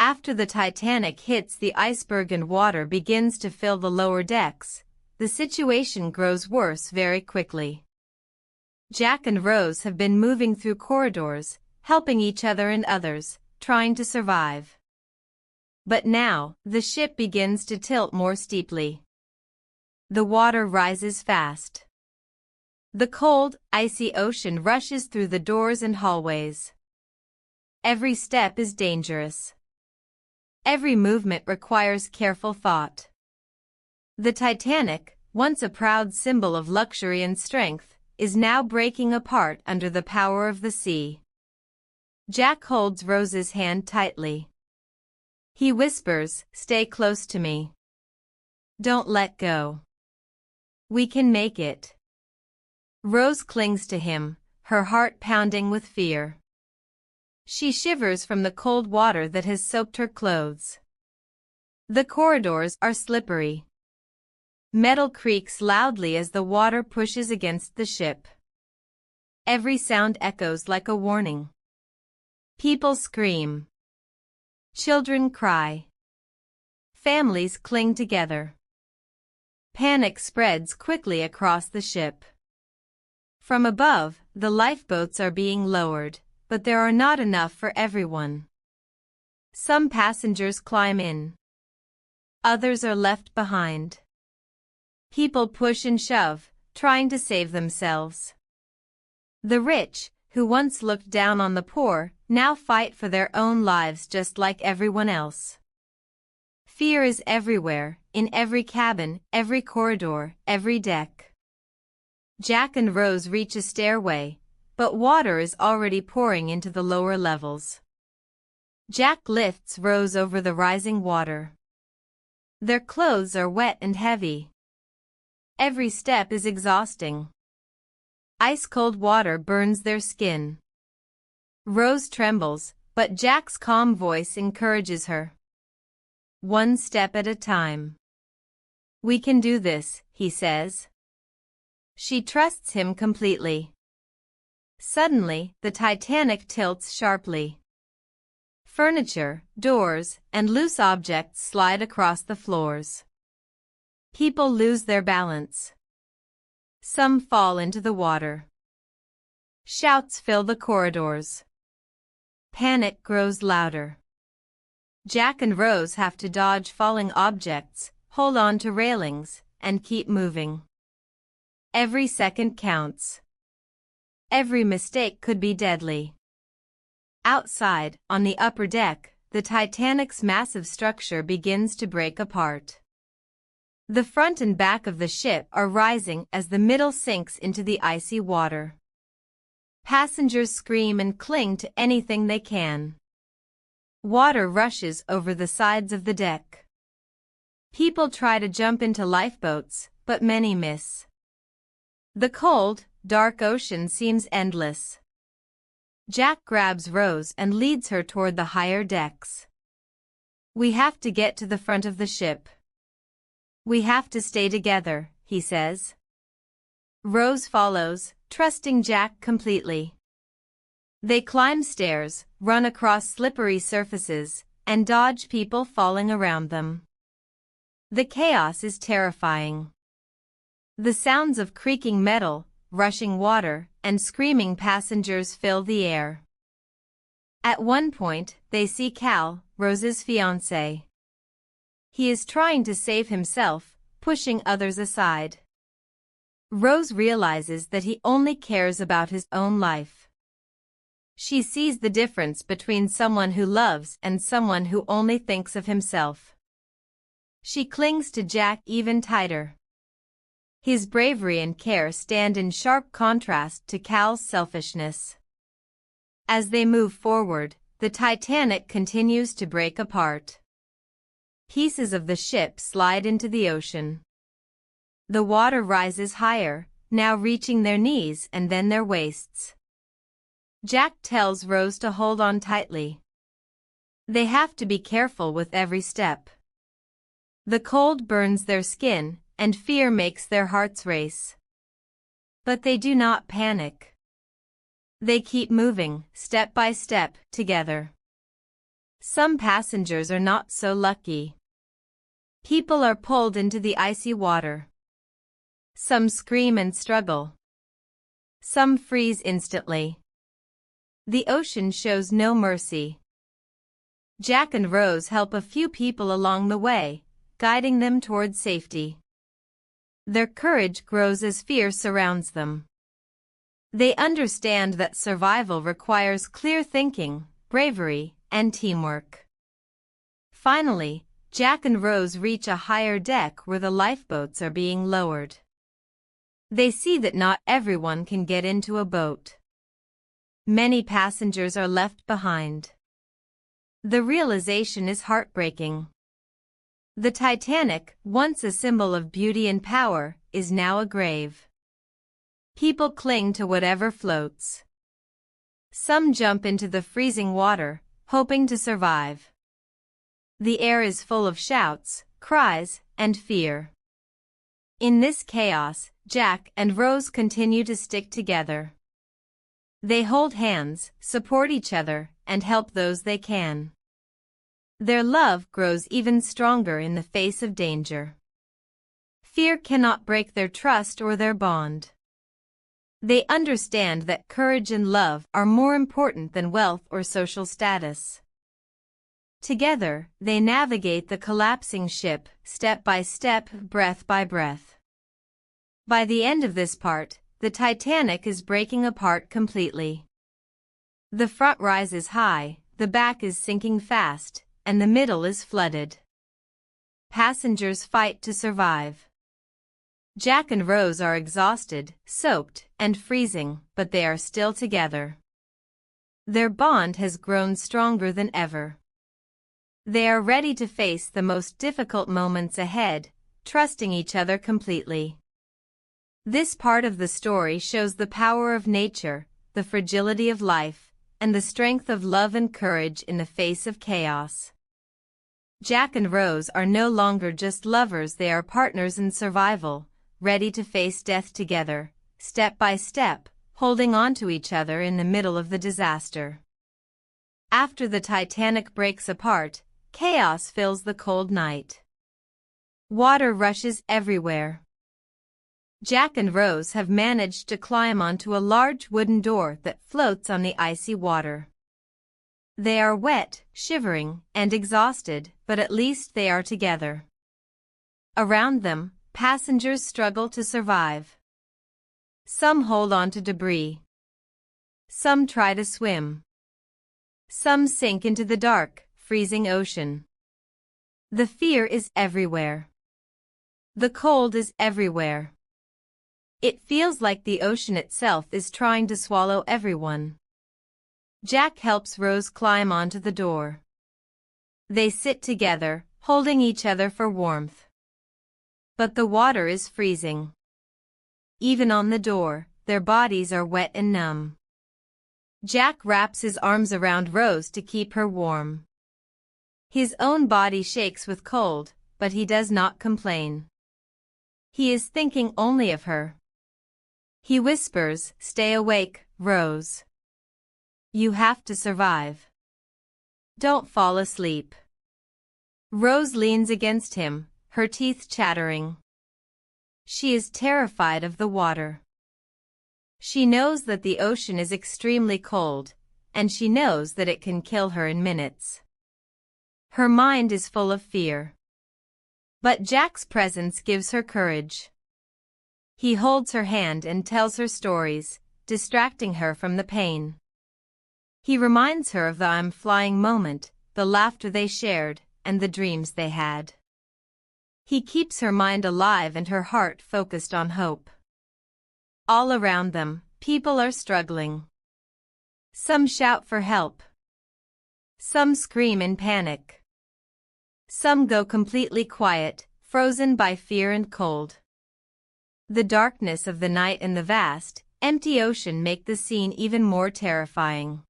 After the Titanic hits the iceberg and water begins to fill the lower decks, the situation grows worse very quickly. Jack and Rose have been moving through corridors, helping each other and others, trying to survive. But now, the ship begins to tilt more steeply. The water rises fast. The cold, icy ocean rushes through the doors and hallways. Every step is dangerous. Every movement requires careful thought. The Titanic, once a proud symbol of luxury and strength, is now breaking apart under the power of the sea. Jack holds Rose's hand tightly. He whispers, "Stay close to me. Don't let go. We can make it." Rose clings to him, her heart pounding with fear. She shivers from the cold water that has soaked her clothes. The corridors are slippery. Metal creaks loudly as the water pushes against the ship. Every sound echoes like a warning. People scream. Children cry. Families cling together. Panic spreads quickly across the ship. From above, the lifeboats are being lowered, but there are not enough for everyone. Some passengers climb in. Others are left behind. People push and shove, trying to save themselves. The rich, who once looked down on the poor, now fight for their own lives just like everyone else. Fear is everywhere, in every cabin, every corridor, every deck. Jack and Rose reach a stairway, but water is already pouring into the lower levels. Jack lifts Rose over the rising water. Their clothes are wet and heavy. Every step is exhausting. Ice-cold water burns their skin. Rose trembles, but Jack's calm voice encourages her. "One step at a time. We can do this," he says. She trusts him completely. Suddenly, the Titanic tilts sharply. Furniture, doors, and loose objects slide across the floors. People lose their balance. Some fall into the water. Shouts fill the corridors. Panic grows louder. Jack and Rose have to dodge falling objects, hold on to railings, and keep moving. Every second counts. Every mistake could be deadly. Outside, on the upper deck, the Titanic's massive structure begins to break apart. The front and back of the ship are rising as the middle sinks into the icy water. Passengers scream and cling to anything they can. Water rushes over the sides of the deck. People try to jump into lifeboats, but many miss. The cold, dark ocean seems endless. Jack grabs Rose and leads her toward the higher decks. "We have to get to the front of the ship. We have to stay together," he says. Rose follows, trusting Jack completely. They climb stairs, run across slippery surfaces, and dodge people falling around them. The chaos is terrifying. The sounds of creaking metal, rushing water, and screaming passengers fill the air. At one point, they see Cal, Rose's fiancé. He is trying to save himself, pushing others aside. Rose realizes that he only cares about his own life. She sees the difference between someone who loves and someone who only thinks of himself. She clings to Jack even tighter. His bravery and care stand in sharp contrast to Cal's selfishness. As they move forward, the Titanic continues to break apart. Pieces of the ship slide into the ocean. The water rises higher, now reaching their knees and then their waists. Jack tells Rose to hold on tightly. They have to be careful with every step. The cold burns their skin, and fear makes their hearts race. But they do not panic. They keep moving, step by step, together. Some passengers are not so lucky. People are pulled into the icy water. Some scream and struggle. Some freeze instantly. The ocean shows no mercy. Jack and Rose help a few people along the way, guiding them toward safety. Their courage grows as fear surrounds them. They understand that survival requires clear thinking, bravery, and teamwork. Finally, Jack and Rose reach a higher deck where the lifeboats are being lowered. They see that not everyone can get into a boat. Many passengers are left behind. The realization is heartbreaking. The Titanic, once a symbol of beauty and power, is now a grave. People cling to whatever floats. Some jump into the freezing water, hoping to survive. The air is full of shouts, cries, and fear. In this chaos, Jack and Rose continue to stick together. They hold hands, support each other, and help those they can. Their love grows even stronger in the face of danger. Fear cannot break their trust or their bond. They understand that courage and love are more important than wealth or social status. Together, they navigate the collapsing ship, step by step, breath by breath. By the end of this part, the Titanic is breaking apart completely. The front rises high, the back is sinking fast, and the middle is flooded. Passengers fight to survive. Jack and Rose are exhausted, soaked, and freezing, but they are still together. Their bond has grown stronger than ever. They are ready to face the most difficult moments ahead, trusting each other completely. This part of the story shows the power of nature, the fragility of life, and the strength of love and courage in the face of chaos. Jack and Rose are no longer just lovers, they are partners in survival, ready to face death together, step by step, holding on to each other in the middle of the disaster. After the Titanic breaks apart, chaos fills the cold night. Water rushes everywhere. Jack and Rose have managed to climb onto a large wooden door that floats on the icy water. They are wet, shivering, and exhausted, but at least they are together. Around them, passengers struggle to survive. Some hold on to debris. Some try to swim. Some sink into the dark, freezing ocean. The fear is everywhere. The cold is everywhere. It feels like the ocean itself is trying to swallow everyone. Jack helps Rose climb onto the door. They sit together, holding each other for warmth. But the water is freezing. Even on the door, their bodies are wet and numb. Jack wraps his arms around Rose to keep her warm. His own body shakes with cold, but he does not complain. He is thinking only of her. He whispers, "Stay awake, Rose. You have to survive. Don't fall asleep." Rose leans against him, her teeth chattering. She is terrified of the water. She knows that the ocean is extremely cold, and she knows that it can kill her in minutes. Her mind is full of fear. But Jack's presence gives her courage. He holds her hand and tells her stories, distracting her from the pain. He reminds her of the "I'm flying" moment, the laughter they shared, and the dreams they had. He keeps her mind alive and her heart focused on hope. All around them, people are struggling. Some shout for help. Some scream in panic. Some go completely quiet, frozen by fear and cold. The darkness of the night and the vast, empty ocean make the scene even more terrifying.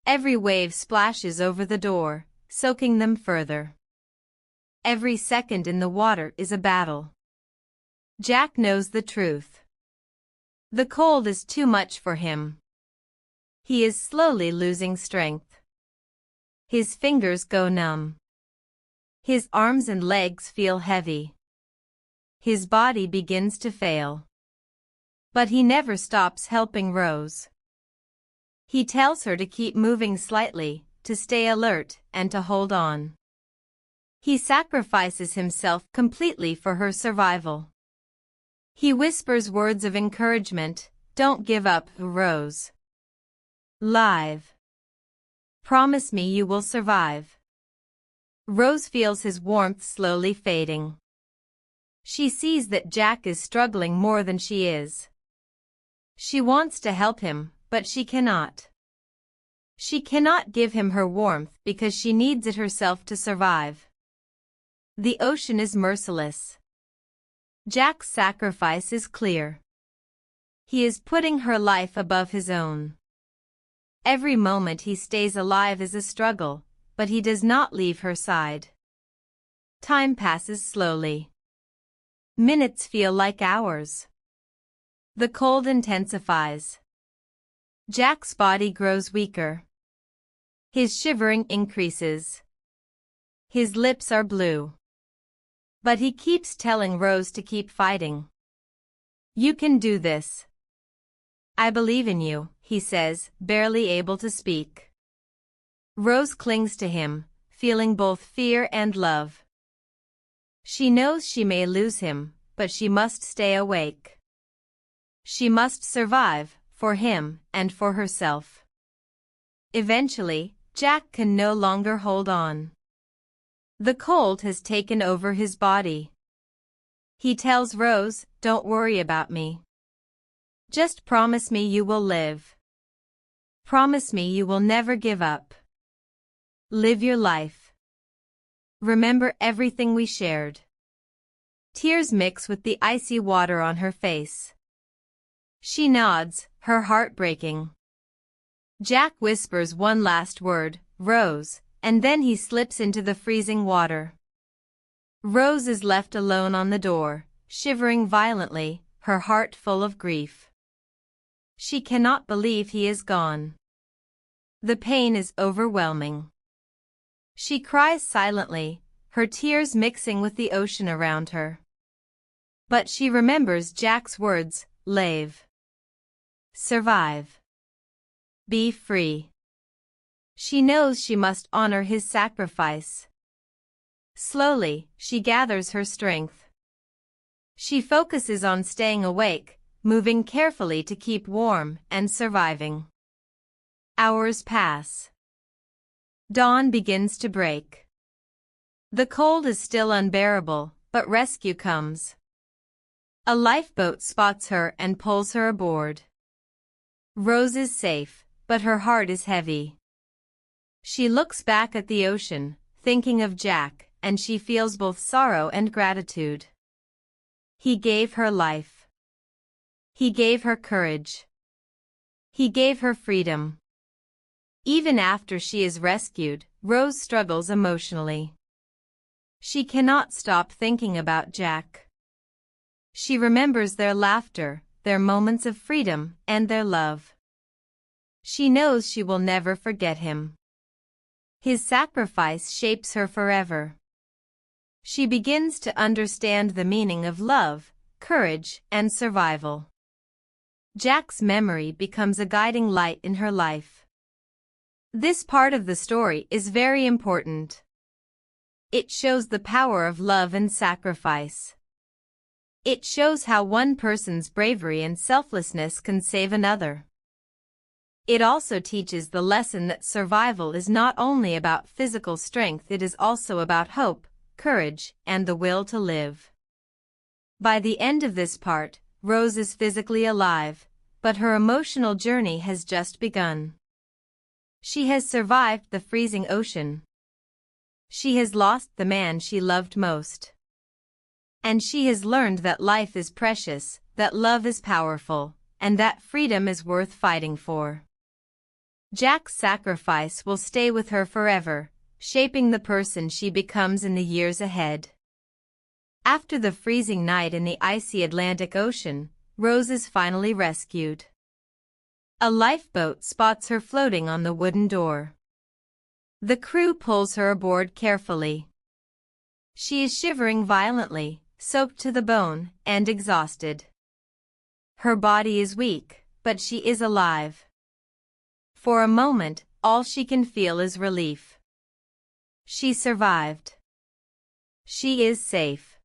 Every wave splashes over the door, soaking them further. Every second in the water is a battle. Jack knows the truth. The cold is too much for him. He is slowly losing strength. His fingers go numb. His arms and legs feel heavy. His body begins to fail. But he never stops helping Rose. He tells her to keep moving slightly, to stay alert, and to hold on. He sacrifices himself completely for her survival. He whispers words of encouragement, "Don't give up, Rose. Live. Promise me you will survive." Rose feels his warmth slowly fading. She sees that Jack is struggling more than she is. She wants to help him, but she cannot. She cannot give him her warmth because she needs it herself to survive. The ocean is merciless. Jack's sacrifice is clear. He is putting her life above his own. Every moment he stays alive is a struggle, but he does not leave her side. Time passes slowly. Minutes feel like hours. The cold intensifies. Jack's body grows weaker. His shivering increases. His lips are blue. But he keeps telling Rose to keep fighting. "You can do this. I believe in you," he says, barely able to speak. Rose clings to him, feeling both fear and love. She knows she may lose him, but she must stay awake. She must survive, for him and for herself. Eventually, Jack can no longer hold on. The cold has taken over his body. He tells Rose, "Don't worry about me. Just promise me you will live. Promise me you will never give up. Live your life. Remember everything we shared." Tears mix with the icy water on her face. She nods, her heart breaking. Jack whispers one last word, "Rose," and then he slips into the freezing water. Rose is left alone on the door, shivering violently, her heart full of grief. She cannot believe he is gone. The pain is overwhelming. She cries silently, her tears mixing with the ocean around her. But she remembers Jack's words, "Live. Survive. Be free." She knows she must honor his sacrifice. Slowly, she gathers her strength. She focuses on staying awake, moving carefully to keep warm and surviving. Hours pass. Dawn begins to break. The cold is still unbearable, but rescue comes. A lifeboat spots her and pulls her aboard. Rose is safe, but her heart is heavy. She looks back at the ocean, thinking of Jack, and she feels both sorrow and gratitude. He gave her life. He gave her courage. He gave her freedom. Even after she is rescued, Rose struggles emotionally. She cannot stop thinking about Jack. She remembers their laughter, their moments of freedom, and their love. She knows she will never forget him. His sacrifice shapes her forever. She begins to understand the meaning of love, courage, and survival. Jack's memory becomes a guiding light in her life. This part of the story is very important. It shows the power of love and sacrifice. It shows how one person's bravery and selflessness can save another. It also teaches the lesson that survival is not only about physical strength, it is also about hope, courage, and the will to live. By the end of this part, Rose is physically alive, but her emotional journey has just begun. She has survived the freezing ocean. She has lost the man she loved most. And she has learned that life is precious, that love is powerful, and that freedom is worth fighting for. Jack's sacrifice will stay with her forever, shaping the person she becomes in the years ahead. After the freezing night in the icy Atlantic Ocean, Rose is finally rescued. A lifeboat spots her floating on the wooden door. The crew pulls her aboard carefully. She is shivering violently, soaked to the bone, and exhausted. Her body is weak, but she is alive. For a moment, all she can feel is relief. She survived. She is safe.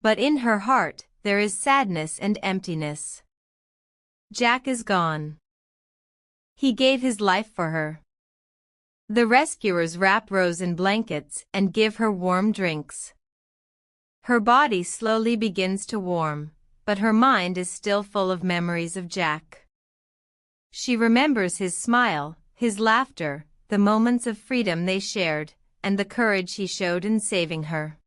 But in her heart, there is sadness and emptiness. Jack is gone. He gave his life for her. The rescuers wrap Rose in blankets and give her warm drinks. Her body slowly begins to warm, but her mind is still full of memories of Jack. She remembers his smile, his laughter, the moments of freedom they shared, and the courage he showed in saving her.